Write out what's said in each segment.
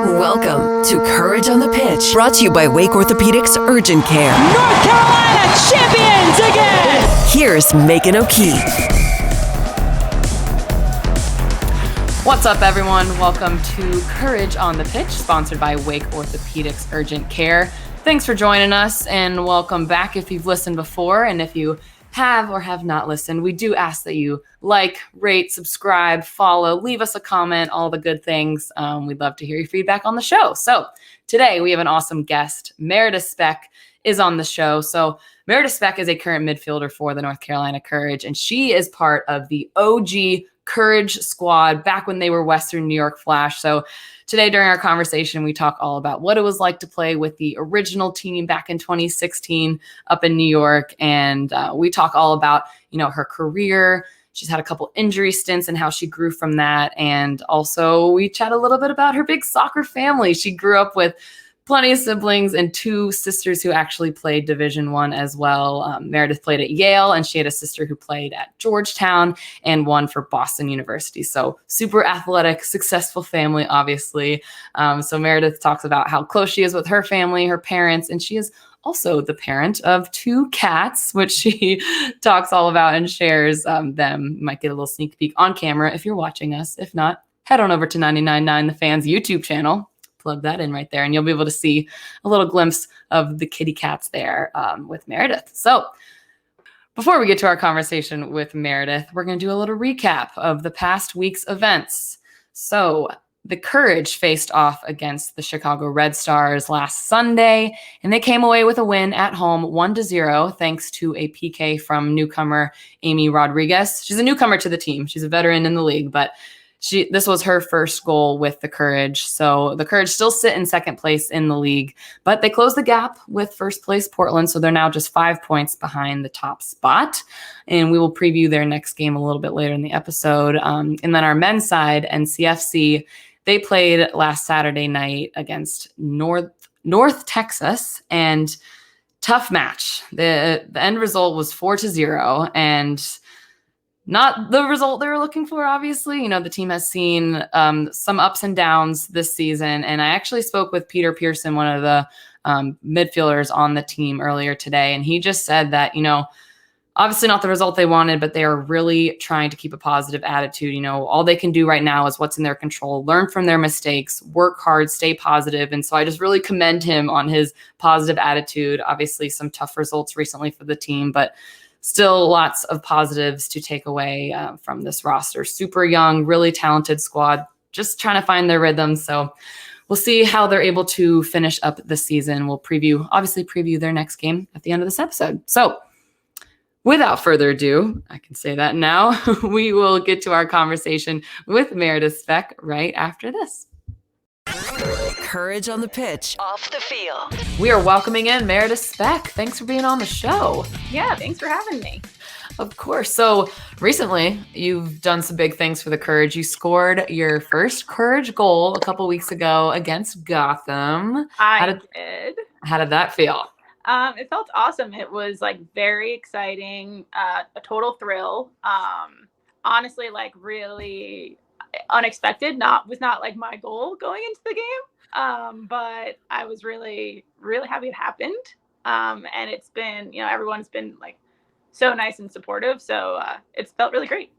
Welcome to Courage on the Pitch, brought to you by Wake Orthopedics Urgent Care. North Carolina champions again! Here's Megan O'Keefe. What's up, everyone? Welcome to Courage on the Pitch, sponsored by Wake Orthopedics Urgent Care. Thanks for joining us, and welcome back if you've listened before. And if you have or have not listened, we do ask that you like, rate, subscribe, follow, leave us a comment, all the good things. We'd love to hear your feedback on the show. So today we have an awesome guest. Meredith Speck is on the show. So Meredith Speck is a current midfielder for the North Carolina Courage, and she is part of the OG Courage squad back when they were Western New York Flash. So today during our conversation, we talk all about what it was like to play with the original team back in 2016 up in New York. And we talk all about, her career. She's had a couple injury stints and how she grew from that. And also we chat a little bit about her big soccer family. She grew up with plenty of siblings and two sisters who actually played Division I as well. Meredith played at Yale, and she had a sister who played at Georgetown and one for Boston University. So super athletic, successful family, obviously. So Meredith talks about how close she is with her family, her parents, and she is also the parent of two cats, which she talks all about and shares them. You might get a little sneak peek on camera if you're watching us. If not, head on over to 99.9 The Fans YouTube channel. Plug that in right there, and you'll be able to see a little glimpse of the kitty cats there with Meredith. So before we get to our conversation with Meredith, we're going to do a little recap of the past week's events. So the Courage faced off against the Chicago Red Stars last Sunday, and they came away with a win at home 1-0, thanks to a PK from newcomer Amy Rodriguez. She's a newcomer to the team. She's a veteran in the league, but this was her first goal with the Courage. So the Courage still sit in second place in the league, but they closed the gap with first place Portland. So they're now just 5 points behind the top spot. And we will preview their next game a little bit later in the episode. And then our men's side, NCFC, they played last Saturday night against North Texas, and tough match. The end result was 4-0, and not the result they were looking for, obviously. The team has seen some ups and downs this season. And I actually spoke with Peter Pearson, one of the midfielders on the team earlier today. And he just said that, obviously not the result they wanted, but they are really trying to keep a positive attitude. All they can do right now is what's in their control, learn from their mistakes, work hard, stay positive. And so I just really commend him on his positive attitude. Obviously some tough results recently for the team, but still lots of positives to take away from this roster. Super young, really talented squad, just trying to find their rhythm. So we'll see how they're able to finish up the season. We'll preview their next game at the end of this episode. So without further ado, I can say that now, we will get to our conversation with Meredith Speck right after this. Courage on the Pitch, off the field. We are welcoming in Meredith Speck. Thanks for being on the show. Yeah, thanks for having me. Of course. So recently, you've done some big things for the Courage. You scored your first Courage goal a couple weeks ago against Gotham. I did. How did that feel? It felt awesome. It was very exciting, a total thrill. Honestly, really unexpected. Was not my goal going into the game. But I was really, really happy it happened. And it's been, everyone's been so nice and supportive. So it's felt really great.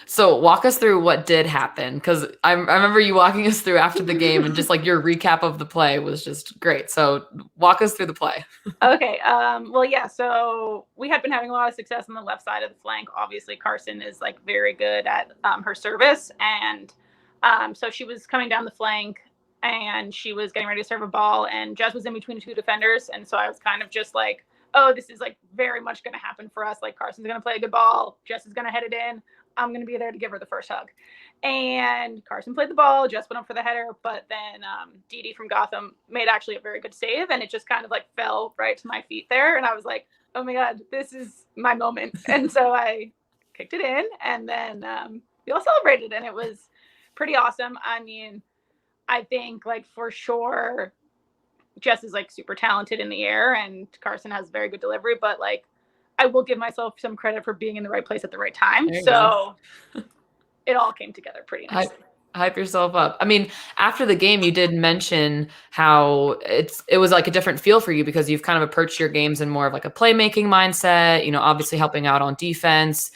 So walk us through what did happen, because I remember you walking us through after the game, and just your recap of the play was just great. So walk us through the play. Okay. Well, yeah. So we had been having a lot of success on the left side of the flank. Obviously, Carson is very good at her service, and so she was coming down the flank, and she was getting ready to serve a ball, and Jess was in between two defenders, and so I was kind of just oh, this is very much going to happen for us. Carson's going to play a good ball, Jess is going to head it in. I'm going to be there to give her the first hug. And Carson played the ball. Jess went up for the header. But then Dee Dee from Gotham made actually a very good save. And it just kind of fell right to my feet there. And I was oh my God, this is my moment. And so I kicked it in. And then we all celebrated. And it was pretty awesome. I mean, I think for sure, Jess is super talented in the air. And Carson has very good delivery. But I will give myself some credit for being in the right place at the right time. So it all came together pretty nicely. Hype yourself up. I mean, after the game, you did mention how it was like a different feel for you because you've kind of approached your games in more of like a playmaking mindset, obviously helping out on defense,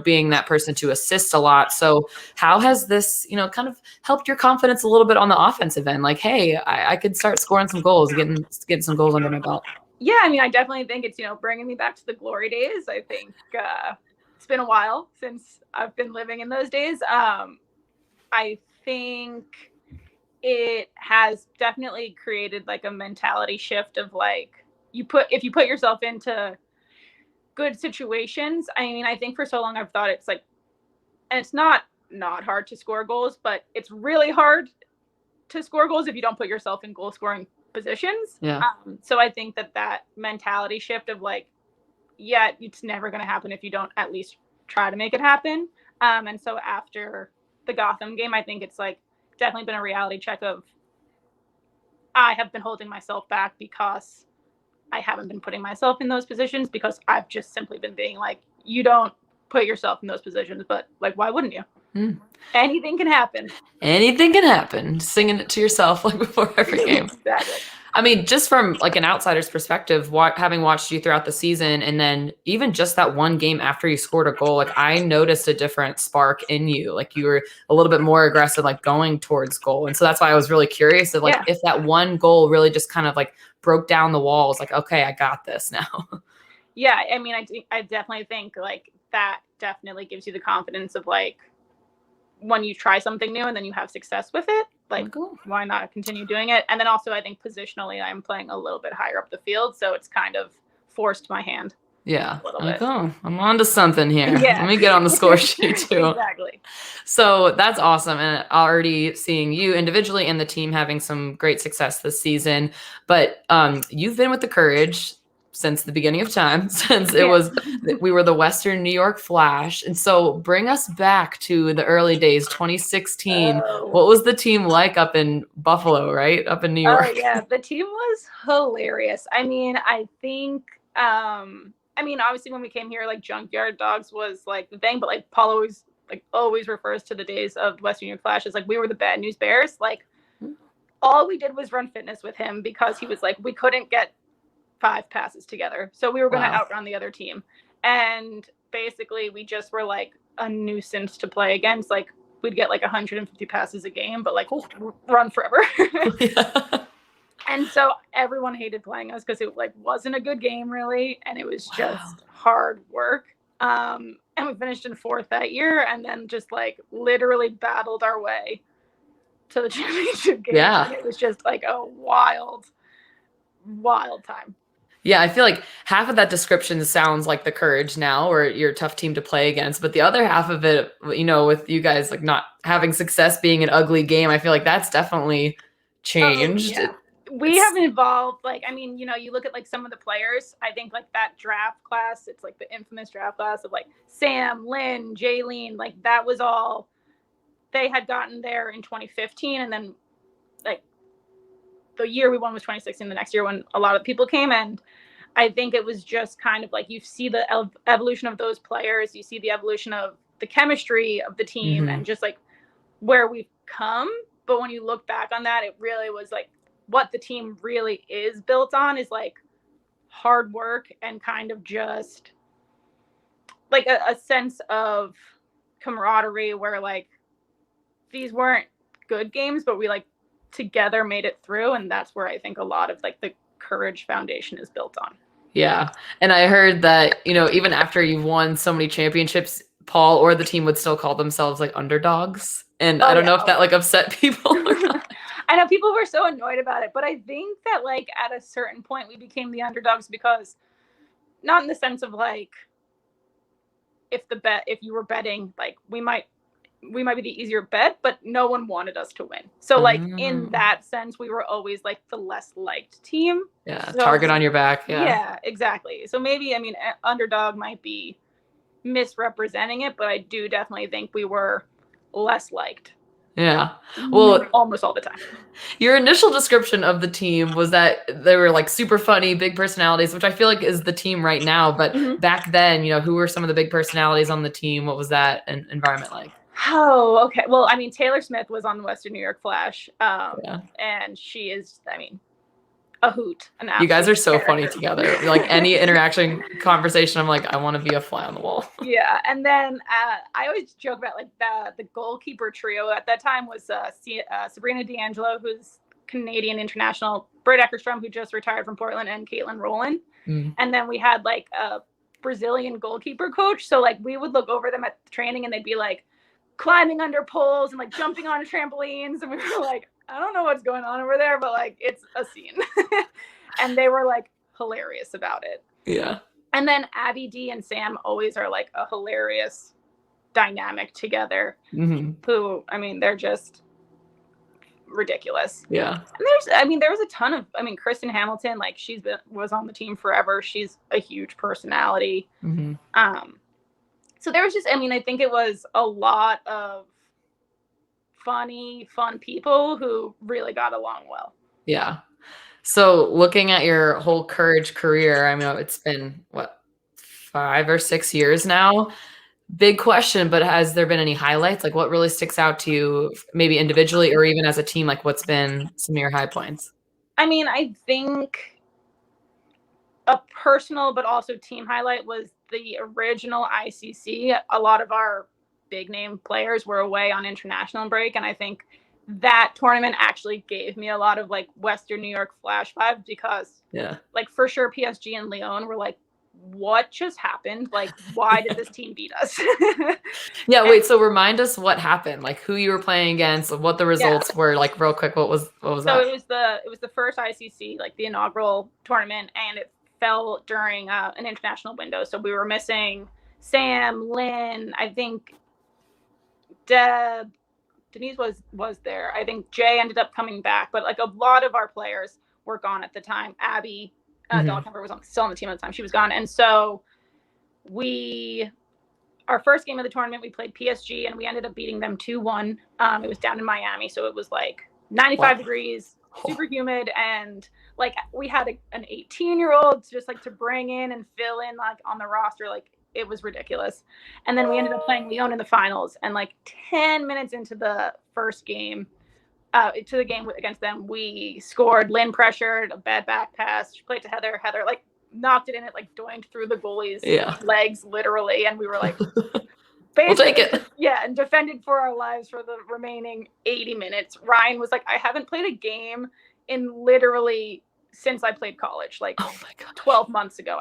being that person to assist a lot. So how has this, kind of helped your confidence a little bit on the offensive end? Like, hey, I could start scoring some goals, getting some goals under my belt. Yeah, I mean, I definitely think it's, bringing me back to the glory days. I think it's been a while since I've been living in those days. I think it has definitely created like a mentality shift of like if you put yourself into good situations. I mean, I think for so long I've thought it's like, and it's not hard to score goals, but it's really hard to score goals if you don't put yourself in goal scoring positions. Yeah. So I think that mentality shift of like, yeah, it's never going to happen if you don't at least try to make it happen. And so after the Gotham game, I think it's like definitely been a reality check of I have been holding myself back because I haven't been putting myself in those positions because I've just simply been being like, you don't put yourself in those positions, but like, why wouldn't you? Anything can happen. Anything can happen. Singing it to yourself like before every game. Exactly. I mean, just from like an outsider's perspective, having watched you throughout the season, and then even just that one game after you scored a goal, like I noticed a different spark in you. Like you were a little bit more aggressive, like going towards goal. And so that's why I was really curious of like if that one goal really just kind of like broke down the walls, like, okay, I got this now. Yeah. I mean, I definitely think like that definitely gives you the confidence of like, when you try something new and then you have success with it, like why not continue doing it? And then also I think positionally I'm playing a little bit higher up the field, so it's kind of forced my hand. Yeah. Like, oh, I'm on to something here. Yeah. Let me get on the score sheet too. Exactly. So that's awesome. And already seeing you individually and the team having some great success this season. But you've been with the Courage since the beginning of time, since we were the Western New York Flash. And so bring us back to the early days, 2016. What was the team like up in Buffalo, right? Up in New York? Oh, yeah. The team was hilarious. I mean, I think, obviously when we came here, like Junkyard Dogs was like the thing, but like Paul always refers to the days of Western New York Flash as like, we were the Bad News Bears. Like all we did was run fitness with him because he was like, we couldn't get 5 passes together. So we were going to outrun the other team. And basically we just were like a nuisance to play against. Like we'd get like 150 passes a game, but like run forever. Yeah. And so everyone hated playing us because it like wasn't a good game really. And it was just hard work. And we finished in 4th that year and then just like literally battled our way to the championship game. Yeah. And it was just like a wild time. Yeah, I feel like half of that description sounds like the Courage now, or you're a tough team to play against. But the other half of it, with you guys like not having success being an ugly game, I feel like that's definitely changed. We have evolved. Like, I mean, you look at like some of the players, I think like that draft class, it's like the infamous draft class of like Sam, Lynn, Jaylene, like that was all they had gotten there in 2015. And then like the year we won was 2016, the next year when a lot of people came. And I think it was just kind of like you see the evolution of those players, you see the evolution of the chemistry of the team and just like where we've come. But when you look back on that, it really was like what the team really is built on is like hard work and kind of just like a sense of camaraderie where like these weren't good games, but we like together made it through. And that's where I think a lot of like the Courage foundation is built on. Yeah. And I heard that, even after you've won so many championships, Paul or the team would still call themselves like underdogs. And I don't know if that like upset people or not. I know people were so annoyed about it, but I think that like at a certain point we became the underdogs because not in the sense of like, if you were betting, like we might be the easier bet, but no one wanted us to win. So like in that sense, we were always like the less liked team. Yeah. So, target on your back. Yeah. Yeah, exactly. So maybe, underdog might be misrepresenting it, but I do definitely think we were less liked. Yeah. Well, almost all the time. Your initial description of the team was that they were like super funny, big personalities, which I feel like is the team right now. But back then, who were some of the big personalities on the team? What was that environment like? Oh, okay. Well, I mean, Taylor Smith was on the Western New York Flash, Yeah. and she is, I mean, a hoot. An You guys are absolute so funny character. together. Like any interaction, conversation, I'm like, I want to be a fly on the wall. Yeah, and then I always joke about like the goalkeeper trio at that time was Sabrina D'Angelo, who's Canadian international, Britt Eckerstrom, who just retired from Portland, and Caitlin Rowland. Mm. And then we had like a Brazilian goalkeeper coach. So like we would look over them at training, and they'd be like climbing under poles and like jumping on trampolines, and we were like, I don't know what's going on over there, but like it's a scene. And they were like hilarious about it. Yeah. And then Abby D and Sam always are like a hilarious dynamic together. Mm-hmm. Who, I mean, they're just ridiculous. Yeah. And there was a ton of, Kristen Hamilton, like was on the team forever. She's a huge personality. Mm-hmm. So there was just, I think it was a lot of fun people who really got along well. Yeah. So looking at your whole Courage career, I mean, it's been 5 or 6 years now. Big question, but has there been any highlights? Like what really sticks out to you, maybe individually or even as a team? Like what's been some of your high points? I think a personal but also team highlight was the original ICC. A lot of our big name players were away on international break, and I think that tournament actually gave me a lot of like Western New York Flash vibes, because like for sure PSG and Lyon were like, what just happened? Like, why did this team beat us? Yeah, wait, so remind us what happened, like who you were playing against, what the results were, like real quick, what was that? So it was the first ICC, like the inaugural tournament, and it fell during an international window. So we were missing Sam, Lynn, I think Denise was there. I think Jay ended up coming back, but like a lot of our players were gone at the time. Abby Dahlkemper was still on the team at the time. She was gone. And so our first game of the tournament, we played PSG, and we ended up beating them 2-1. It was down in Miami. So it was like 95 degrees, super humid. And like we had an 18-year-old just like to bring in and fill in like on the roster. Like it was ridiculous. And then we ended up playing Lyon in the finals, and like 10 minutes into the first game, to the game against them, we scored. Lynn pressured a bad back pass. She played to Heather. Heather like knocked it in. It like doinked through the goalie's legs literally, and we were like, we'll take it. Yeah, and defended for our lives for the remaining 80 minutes. Ryan was like, I haven't played a game in literally since I played college, like 12 months ago.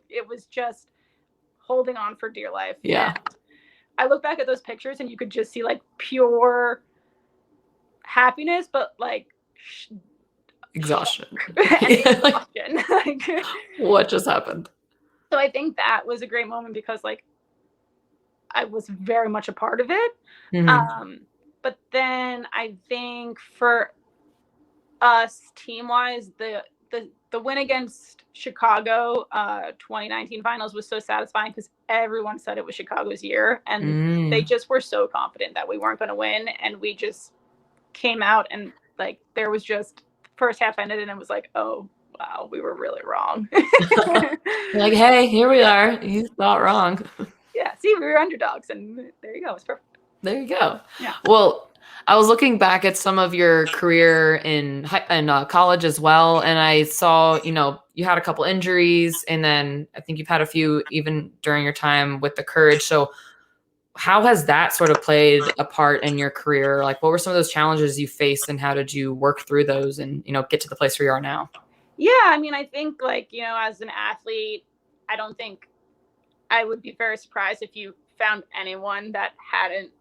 It was just holding on for dear life. Yeah. And I look back at those pictures, and you could just see like pure happiness, but like exhaustion. Exhaustion. Like, what just happened? So I think that was a great moment, because like I was very much a part of it. Mm-hmm. But then I think for us team wise, the win against Chicago 2019 finals was so satisfying, because everyone said it was Chicago's year, and they just were so confident that we weren't going to win, and we just came out, and like there was just first half ended, and it was like, oh wow, we were really wrong. Like, hey, here we are. You thought wrong. Yeah, see, we were underdogs, and there you go. It's perfect. There you go. Yeah. Well, I was looking back at some of your career in college as well, and I saw, you had a couple injuries, and then I think you've had a few even during your time with the Courage. So how has that sort of played a part in your career? Like, what were some of those challenges you faced, and how did you work through those and, get to the place where you are now? Yeah, I think like, as an athlete, I don't think I would be very surprised if you found anyone that hadn't,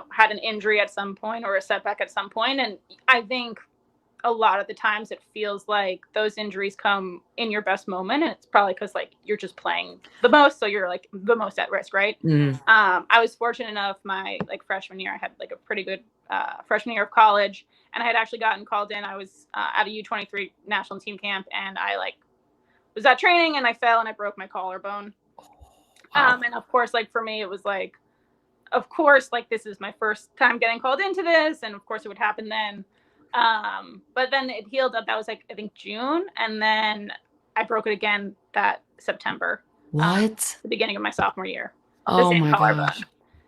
had an injury at some point or a setback at some point. And I think a lot of the times it feels like those injuries come in your best moment, and it's probably because like you're just playing the most, so you're like the most at risk, right? I was fortunate enough my like freshman year, I had like a pretty good freshman year of college, and I had actually gotten called in. I was at a U23 national team camp, and I like was at training, and I fell and I broke my collarbone. And of course, like for me, it was like, of course, like this is my first time getting called into this, and of course it would happen then. But then it healed up. That was like, I think June. And then I broke it again that September. What? The beginning of my sophomore year. Oh my gosh.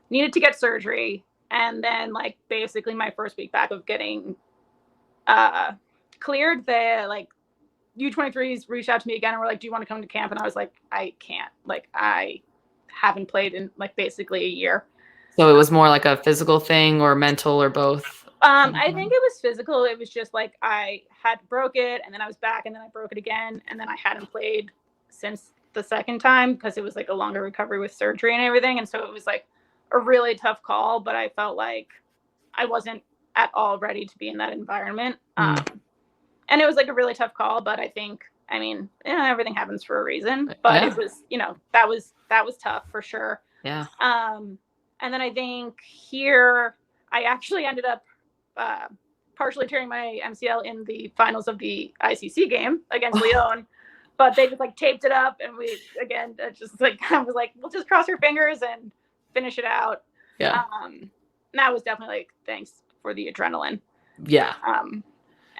needed to get surgery. And then like basically my first week back of getting cleared, the like U23s reached out to me again and were like, do you want to come to camp? And I was like, I can't. Like, I haven't played in like basically a year. So it was more like a physical thing or mental or both? I think it was physical. It was just like I had broke it and then I was back and then I broke it again. And then I hadn't played since the second time because it was like a longer recovery with surgery and everything. And so it was like a really tough call, but I felt like I wasn't at all ready to be in that environment. And it was like a really tough call, but I think, I mean, everything happens for a reason, but it was, that was tough for sure. Yeah. And then I think here I actually ended up partially tearing my MCL in the finals of the ICC game against Lyon, but they just like taped it up and we, again, just like, I was like, we'll just cross our fingers and finish it out. Yeah. That was definitely like, thanks for the adrenaline. Yeah.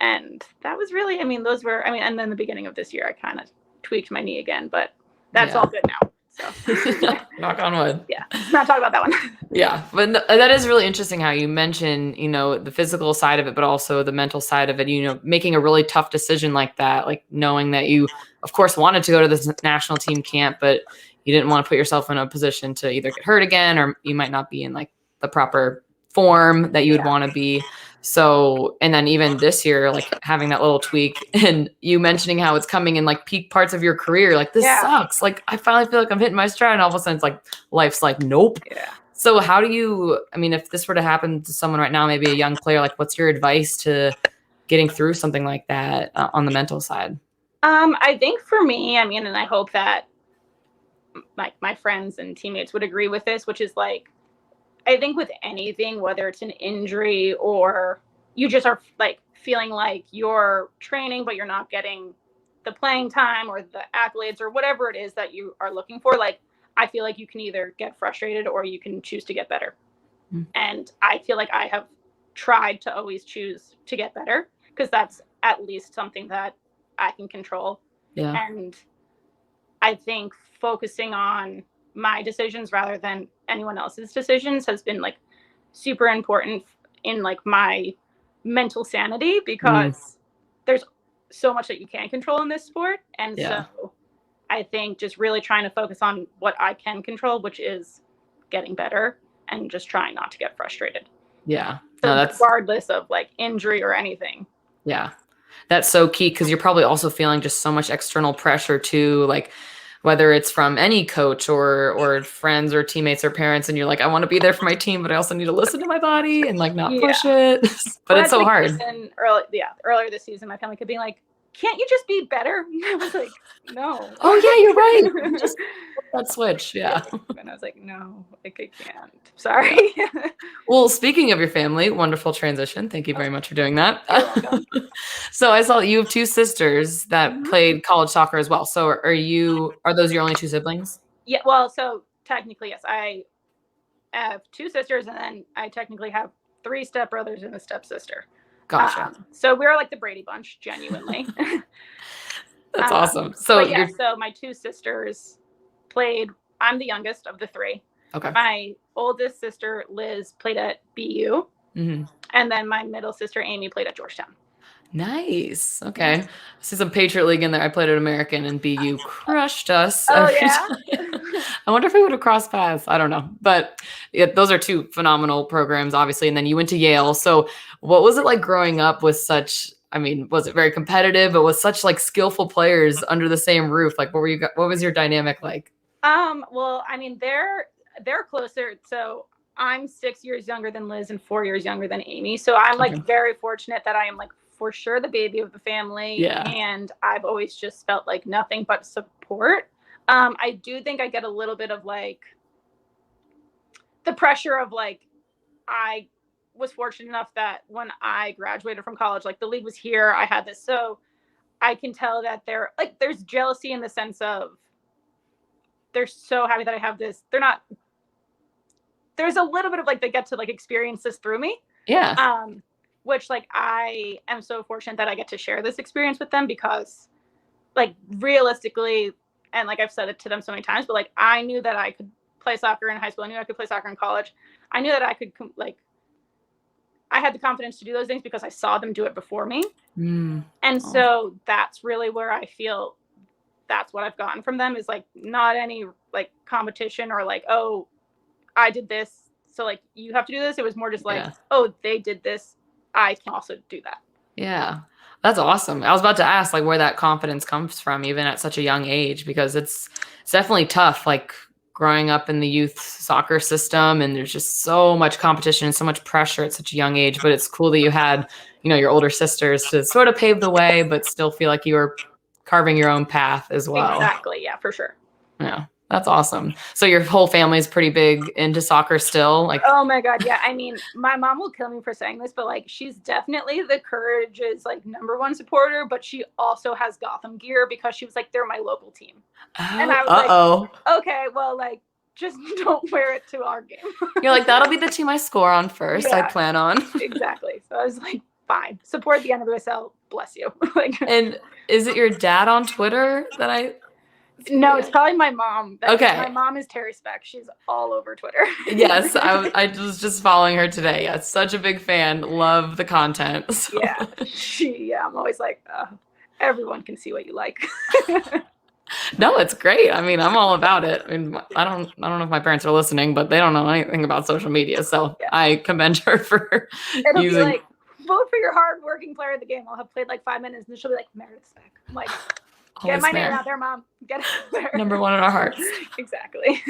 And that was really, those were, and then the beginning of this year, I kind of tweaked my knee again, but that's all good now. So knock on wood. Yeah. Not talk about that one. Yeah. But that is really interesting how you mention, the physical side of it, but also the mental side of it, making a really tough decision like that, like knowing that you, of course, wanted to go to this national team camp, but you didn't want to put yourself in a position to either get hurt again, or you might not be in like the proper form that you would want to be. So, and then even this year, like having that little tweak and you mentioning how it's coming in like peak parts of your career, like this sucks. Like I finally feel like I'm hitting my stride and all of a sudden it's like, life's like, nope. Yeah. So how do you, if this were to happen to someone right now, maybe a young player, like what's your advice to getting through something like that on the mental side? I think for me, and I hope that like my friends and teammates would agree with this, which is like, I think with anything, whether it's an injury or you just are like feeling like you're training, but you're not getting the playing time or the accolades or whatever it is that you are looking for, like, I feel like you can either get frustrated or you can choose to get better. And I feel like I have tried to always choose to get better because that's at least something that I can control. Yeah. And I think focusing on my decisions rather than anyone else's decisions has been like super important in like my mental sanity because there's so much that you can't control in this sport. And so I think just really trying to focus on what I can control, which is getting better and just trying not to get frustrated. Yeah. So regardless of like injury or anything. Yeah. That's so key because you're probably also feeling just so much external pressure too, like whether it's from any coach or friends or teammates or parents. And you're like, I want to be there for my team, but I also need to listen to my body and like not push it. But it's so hard. Earlier this season, my family kept being like, can't you just be better? I was like, no. Oh yeah, you're right. Just that switch. Yeah. And I was like, no, like I can't. Sorry. Well, speaking of your family, wonderful transition. Thank you very much for doing that. So I saw that you have two sisters that played college soccer as well. So are those your only two siblings? Yeah. Well, so technically, yes, I have two sisters and then I technically have 3 stepbrothers and a stepsister. Gotcha. So we're like the Brady Bunch, genuinely. That's awesome. So so my 2 sisters played. I'm the youngest of the 3. Okay. My oldest sister, Liz, played at BU. And then my middle sister, Amy, played at Georgetown. Nice. Okay. I see some Patriot League in there. I played at American and BU crushed us. Oh, yeah? I wonder if we would have crossed paths. I don't know. But those are 2 phenomenal programs, obviously. And then you went to Yale. So what was it like growing up with such, was it very competitive, but with such like skillful players under the same roof? Like what was your dynamic like? Well, they're closer. So I'm 6 years younger than Liz and 4 years younger than Amy. So I'm like very fortunate that I am like for sure the baby of the family. Yeah. And I've always just felt like nothing but support. I do think I get a little bit of like the pressure of like, I was fortunate enough that when I graduated from college, like the league was here, I had this. So I can tell that there's jealousy in the sense of they're so happy that I have this. There's a little bit of like, they get to like experience this through me. Yeah. Which like, I am so fortunate that I get to share this experience with them because like realistically, and like I've said it to them so many times, but like I knew that I could play soccer in high school. I knew I could play soccer in college. I knew that I could I had the confidence to do those things because I saw them do it before me. And so that's really where I feel that's what I've gotten from them, is like not any like competition or like, oh, I did this, so like you have to do this. It was more just like, oh, they did this, I can also do that. Yeah. That's awesome. I was about to ask like where that confidence comes from, even at such a young age, because it's definitely tough, like growing up in the youth soccer system, and there's just so much competition and so much pressure at such a young age. But it's cool that you had, your older sisters to sort of pave the way, but still feel like you were carving your own path as well. Exactly. Yeah, for sure. Yeah. That's awesome. So your whole family is pretty big into soccer still? Like, oh my God. Yeah. I mean, my mom will kill me for saying this, but like, she's definitely the Courage's like #1 supporter, but she also has Gotham gear because she was like, they're my local team. And I was like, okay, well, like, just don't wear it to our game. You're like, that'll be the team I score on first. I plan on. Exactly. So I was like, fine, support the NWSL. Bless you. Like, and is it your dad on Twitter that I... No, it's probably my mom. Okay. My mom is Meredith Speck. She's all over Twitter. Yes, I was just following her today. Yeah, such a big fan. Love the content. So. Yeah, I'm always like, everyone can see what you like. No, it's great. I mean, I'm all about it. I mean, I don't know if my parents are listening, but they don't know anything about social media. So I commend her for It'll using... be like, vote for your hard-working player of the game. I'll have played like 5 minutes, and then she'll be like, Meredith Speck. I'm like... Get my name out there, Mom. Get it out there. #1 in our hearts. Exactly.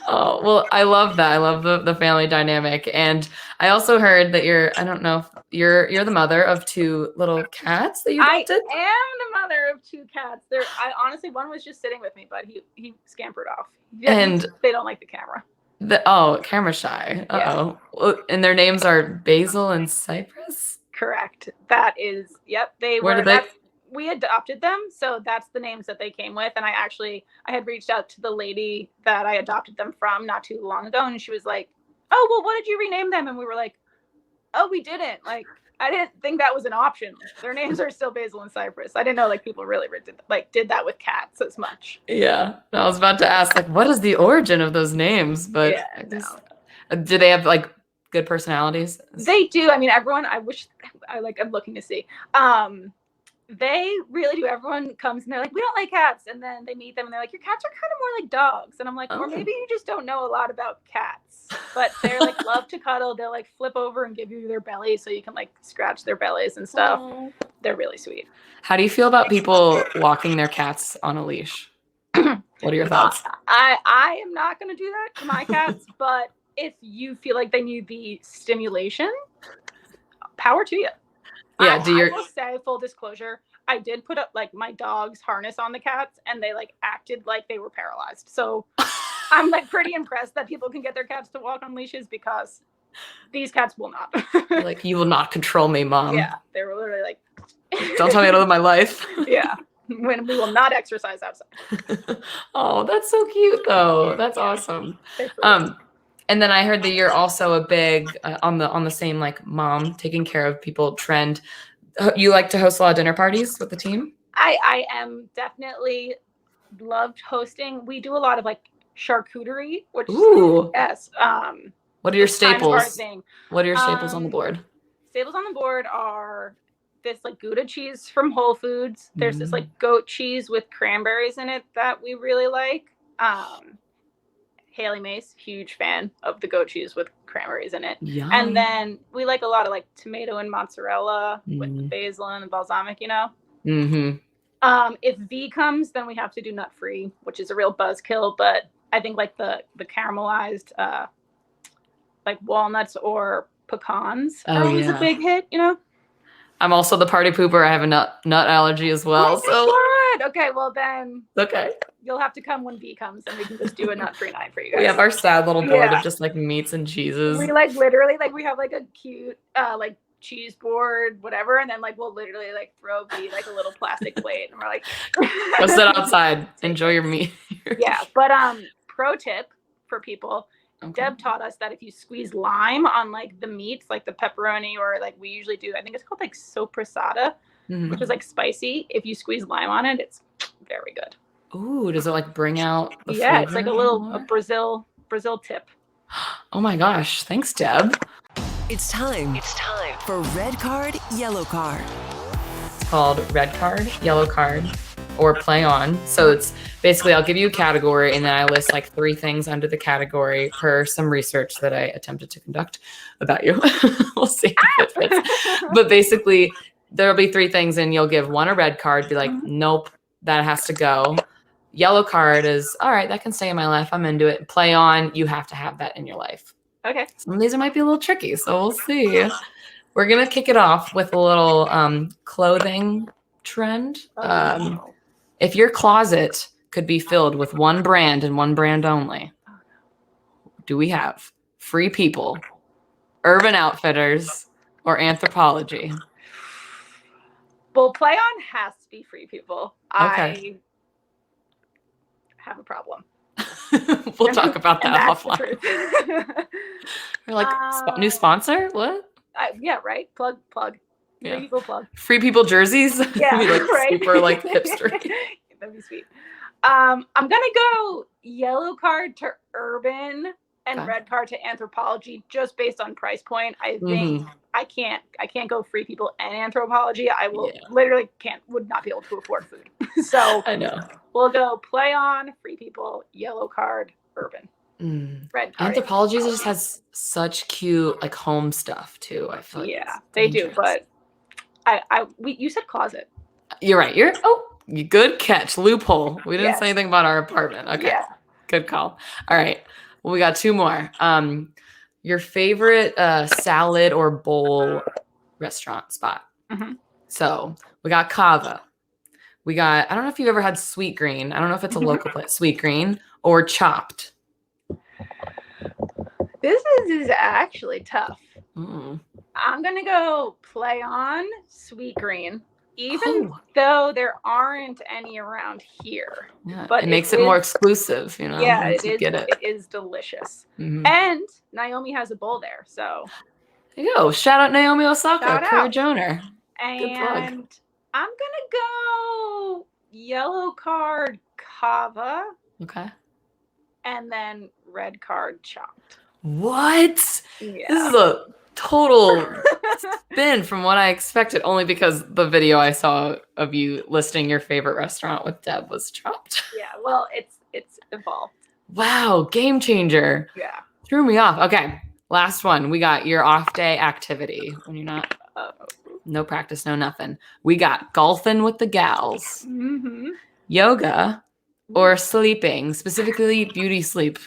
Oh, well, I love that. I love the family dynamic. And I also heard that you're the mother of 2 little cats that you adopted. I am the mother of 2 cats. I honestly, one was just sitting with me, but he scampered off. And they don't like the camera. Camera shy. Uh-oh. Yeah. And their names are Basil and Cypress? Correct. That is, yep. We adopted them, so that's the names that they came with. And I had reached out to the lady that I adopted them from not too long ago, and she was like, oh, well, what did you rename them? And we were like, oh, we didn't. Like, I didn't think that was an option. Their names are still Basil and Cypress. I didn't know like people really did that with cats as much. Yeah. I was about to ask, like, what is the origin of those names? But do they have like good personalities? They do. I mean, everyone, I'm looking to see. They really do. Everyone comes and they're like, we don't like cats. And then they meet them and they're like, your cats are kind of more like dogs. And I'm like, or maybe you just don't know a lot about cats. But they're like, love to cuddle. They'll like flip over and give you their belly so you can like scratch their bellies and stuff. They're really sweet. How do you feel about people walking their cats on a leash? What are your thoughts? I am not going to do that to my cats. But if you feel like they need the stimulation, power to you. Yeah, I will say, full disclosure, I did put up like my dog's harness on the cats and they like acted like they were paralyzed. So I'm like pretty impressed that people can get their cats to walk on leashes, because these cats will not. Like, you will not control me, Mom. Yeah, they were literally like, don't tell me how to live my life. Yeah, when we will not exercise outside. Oh, that's so cute though. That's awesome. And then I heard that you're also a big on the same like mom taking care of people trend. You like to host a lot of dinner parties with the team? I am definitely loved hosting. We do a lot of like charcuterie, which yes. What are your staples? What are your staples on the board? Staples on the board are this like Gouda cheese from Whole Foods. There's this like goat cheese with cranberries in it that we really like. Haley Mace, huge fan of the goat cheese with cranberries in it. Yum. And then we like a lot of like tomato and mozzarella with the basil and the balsamic, If V comes, then we have to do nut-free, which is a real buzzkill. But I think like the caramelized like walnuts or pecans are always a big hit, I'm also the party pooper. I have a nut allergy as well. Okay, well then. Okay. You'll have to come when V comes, and we can just do a nut-free night for you guys. We have our sad little board of just like meats and cheeses. We like literally like we have like a cute like cheese board, whatever, and then like we'll literally like throw V like a little plastic plate, and we're like, go sit outside, enjoy your meat. Yeah, but pro tip for people. Okay. Deb taught us that if you squeeze lime on like the meats, like the pepperoni, or like we usually do, I think it's called like sopressata, which is like spicy. If you squeeze lime on it, it's very good. Ooh, does it like bring out the flavor? It's like a Brazil Brazil tip. Oh my gosh. Thanks, Deb. It's time for red card, yellow card. It's called red card, yellow card, or play on. So it's basically, I'll give you a category and then I list like 3 things under the category per some research that I attempted to conduct about you. We'll see if it fits. But basically, there'll be 3 things and you'll give one a red card, be like, nope, that has to go. Yellow card is, all right, that can stay in my life. I'm into it. Play on, you have to have that in your life. Okay. Some of these might be a little tricky, so we'll see. We're going to kick it off with a little clothing trend. If your closet could be filled with one brand and one brand only, do we have Free People, Urban Outfitters, or Anthropologie? Well, play on has to be Free People. Okay. I have a problem. We'll talk about that that's the offline. truth. We're like, new sponsor? What? Yeah, right. Plug. Yeah. Free People plug. Free People jerseys? Yeah, Be like right. super like hipster. That'd be sweet. I'm gonna go yellow card to Urban and Okay. red card to Anthropologie, just based on price point. I think I can't go Free People and Anthropologie. I will literally would not be able to afford food. So I know. we'll go play on Free People, yellow card, Urban, red card. Anthropologie just has such cute like home stuff too. I feel like they do, but you said closet. You're right. Good catch. Loophole. We didn't say anything about our apartment. Okay. Yeah. Good call. All right. Well, we got 2 more. Your favorite salad or bowl restaurant spot. So we got Cava. We got, I don't know if you've ever had Sweet Green. I don't know if it's a local place. Sweet Green or Chopped. This is actually tough. I'm going to go play on Sweet Green, even though there aren't any around here. Yeah, but it makes it more exclusive, you know? Yeah, it is delicious. And Naomi has a bowl there, so. There you go. Shout out Naomi Osaka, Courage owner. And I'm going to go yellow card Cava. Okay. And then red card Chopped. What? Yeah. This is a total spin from what I expected, only because the video I saw of you listing your favorite restaurant with Deb was Chopped. Yeah, well, it's evolved. Wow, game changer. Yeah. Threw me off. Okay, last one. We got your off day activity when you're not, no practice, no nothing. We got golfing with the gals, yoga, or sleeping, specifically beauty sleep.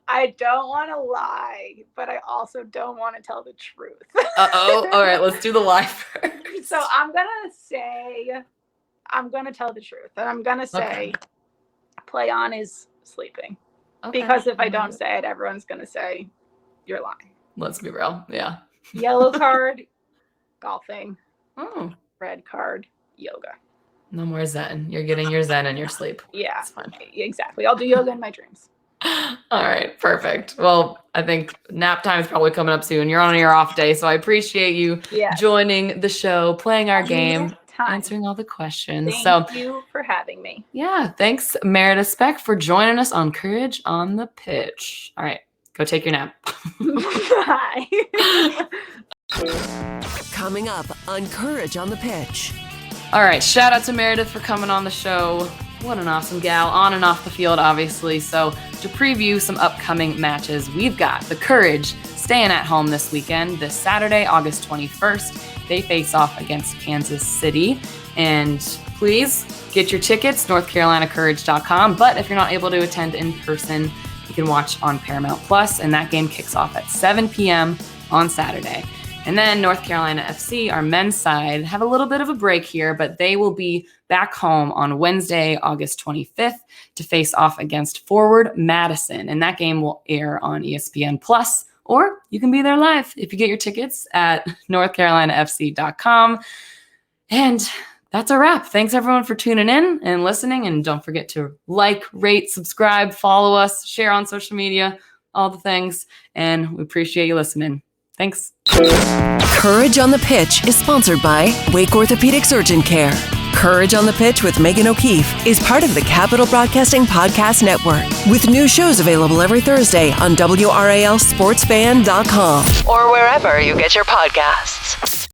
I don't want to lie, but I also don't want to tell the truth. Uh-oh. All right, let's do the lie first. So I'm going to tell the truth. And I'm going to say play on is sleeping. Okay. Because if I don't say it, everyone's going to say you're lying. Let's be real. Yeah. Yellow card, golfing. Oh. Red card, yoga. No more Zen. You're getting your Zen in your sleep. Yeah. That's fine. Exactly. I'll do yoga in my dreams. All right, perfect. Well, I think nap time is probably coming up soon. You're on your off day, so I appreciate you joining the show, playing our game, answering all the questions. Thank you for having me. Yeah, thanks, Meredith Speck, for joining us on Courage on the Pitch. All right, go take your nap. Bye. Coming up on Courage on the Pitch. All right, shout out to Meredith for coming on the show. What an awesome gal, on and off the field, obviously. So to preview some upcoming matches, we've got the Courage staying at home this weekend. This Saturday, August 21st, they face off against Kansas City. And please get your tickets, NorthCarolinaCourage.com. But if you're not able to attend in person, you can watch on Paramount Plus, and that game kicks off at 7 p.m. on Saturday. And then North Carolina FC, our men's side, have a little bit of a break here, but they will be back home on Wednesday, August 25th to face off against Forward Madison. And that game will air on ESPN Plus, or you can be there live if you get your tickets at NorthCarolinaFC.com. And that's a wrap. Thanks everyone for tuning in and listening. And don't forget to like, rate, subscribe, follow us, share on social media, all the things. And we appreciate you listening. Thanks. Courage on the Pitch is sponsored by Wake Orthopedics Urgent Care. Courage on the Pitch with Megan O'Keefe is part of the Capital Broadcasting Podcast Network, with new shows available every Thursday on WRALSportsFan.com or wherever you get your podcasts.